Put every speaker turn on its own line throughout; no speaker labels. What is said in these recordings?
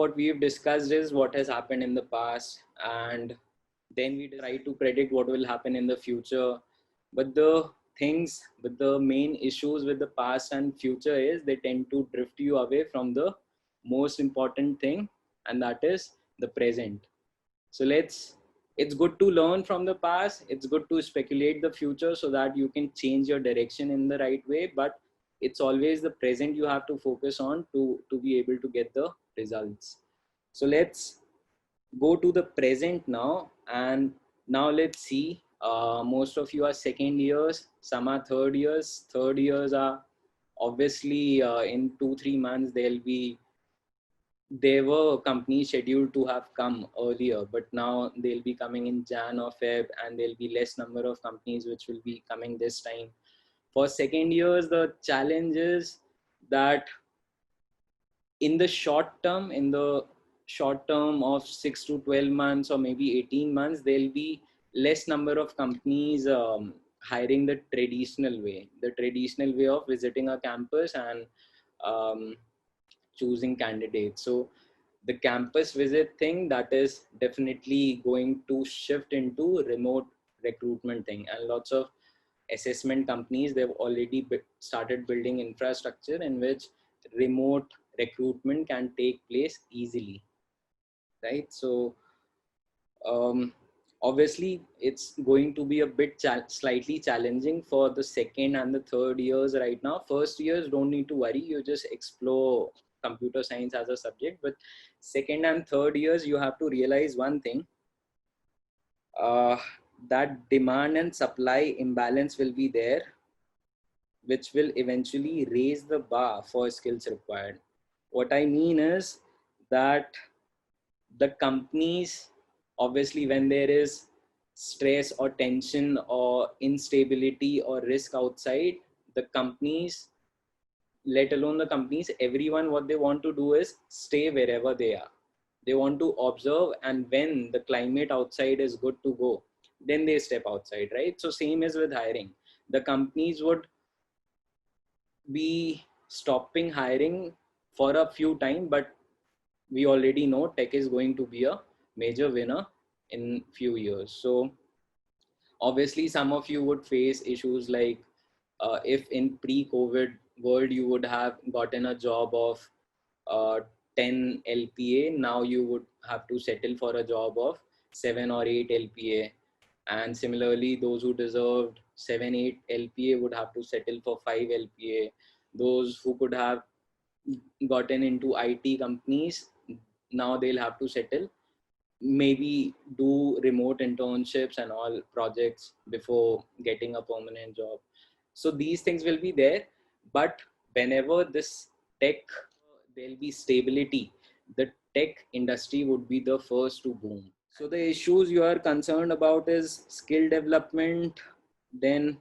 what we've discussed is what has happened in the past, and then we try to predict what will happen in the future. But the main issues with the past and future is they tend to drift you away from the most important thing, and that is the present. So it's good to learn from the past. It's good to speculate the future so that you can change your direction in the right way. But it's always the present you have to focus on to be able to get the results. So let's go to the present now. And now let's see. Most of you are second years. Some are third years. Third years are obviously in 2-3 months there were companies scheduled to have come earlier, but now they'll be coming in Jan or Feb, and there'll be less number of companies which will be coming this time. For second years, the challenge is that in the short term, of 6 to 12 months or maybe 18 months, there'll be less number of companies hiring the traditional way of visiting a campus and um, choosing candidates. So the campus visit thing, that is definitely going to shift into remote recruitment thing, and lots of assessment companies, they've already started building infrastructure in which remote recruitment can take place easily, right? So obviously it's going to be a bit slightly challenging for the second and the third years right now. First years don't need to worry, you just explore computer science as a subject. But second and third years, you have to realize one thing, uh, that demand and supply imbalance will be there, which will eventually raise the bar for skills required. What I mean is that the companies, obviously when there is stress or tension or instability or risk outside, the companies, let alone the companies, everyone, what they want to do is stay wherever they are. They want to observe, and when the climate outside is good to go, then they step outside, right? So same is with hiring. The companies would be stopping hiring for a few time, but we already know tech is going to be a major winner in few years. So obviously some of you would face issues like, if in pre-COVID world you would have gotten a job of uh, 10 LPA, now you would have to settle for a job of 7 or 8 LPA. And similarly, those who deserved 7, 8 LPA would have to settle for 5 LPA. Those who could have gotten into IT companies, now they'll have to settle, maybe do remote internships and all projects before getting a permanent job. So these things will be there, but whenever this tech, there'll be stability, the tech industry would be the first to boom. So the issues you are concerned about is skill development, then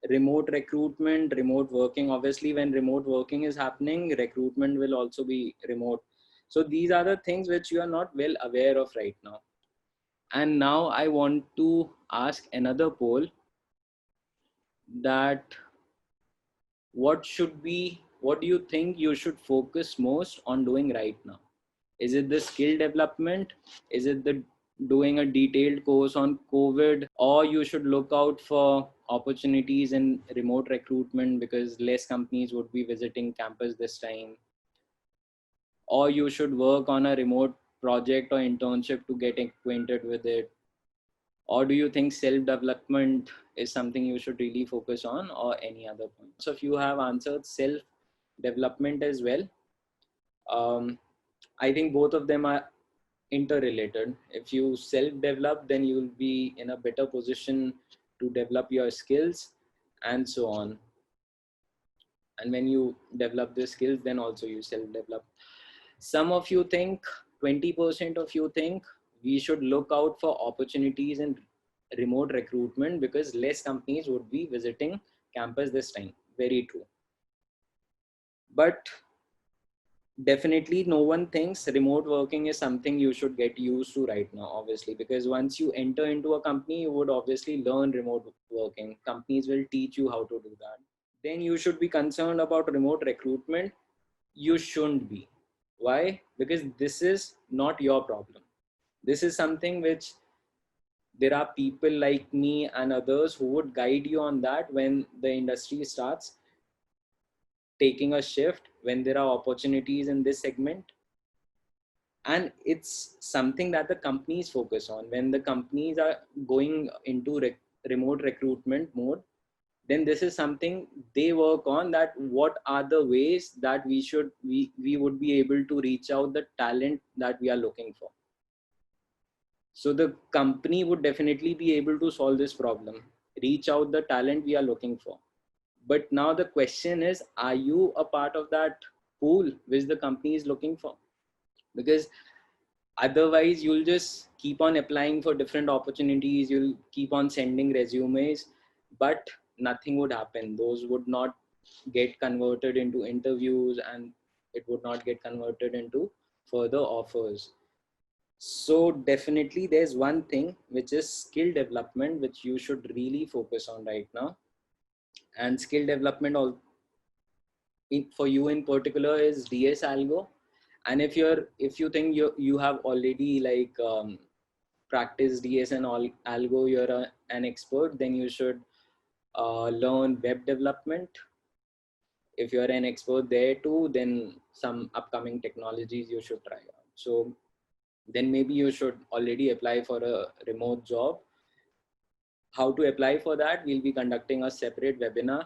remote recruitment, remote working. Obviously when remote working is happening, recruitment will also be remote. So these are the things which you are not well aware of right now. And now I want to ask another poll, that what do you think you should focus most on doing right now? Is it the skill development? Is it the doing a detailed course on COVID? Or you should look out for opportunities in remote recruitment because less companies would be visiting campus this time? Or you should work on a remote project or internship to get acquainted with it? Or do you think self-development is something you should really focus on, or any other point? So if you have answered self-development as well, I think both of them are interrelated. If you self-develop, then you will be in a better position to develop your skills and so on. And when you develop the skills, then also you self-develop. Some of you think, 20% of you think we should look out for opportunities in remote recruitment because less companies would be visiting campus this time. Very true. But definitely no one thinks remote working is something you should get used to right now, obviously, because once you enter into a company, you would obviously learn remote working. Companies will teach you how to do that. Then you should be concerned about remote recruitment. You shouldn't be. Why? Because this is not your problem. This is something which there are people like me and others who would guide you on that when the industry starts taking a shift, when there are opportunities in this segment. And it's something that the companies focus on. When the companies are going into remote recruitment mode, then this is something they work on, that what are the ways that we would be able to reach out the talent that we are looking for. So the company would definitely be able to solve this problem, reach out the talent we are looking for. But now the question is, are you a part of that pool which the company is looking for? Because otherwise you'll just keep on applying for different opportunities, you'll keep on sending resumes, but nothing would happen. Those would not get converted into interviews, and it would not get converted into further offers. So definitely there's one thing which is skill development, which you should really focus on right now. And skill development all for you in particular is DS Algo. And if you think you have already like practiced DS and all Algo, you're an expert, then you should learn web development. If you're an expert there too, then some upcoming technologies you should try out. So then maybe you should already apply for a remote job. How to apply for that? We'll be conducting a separate webinar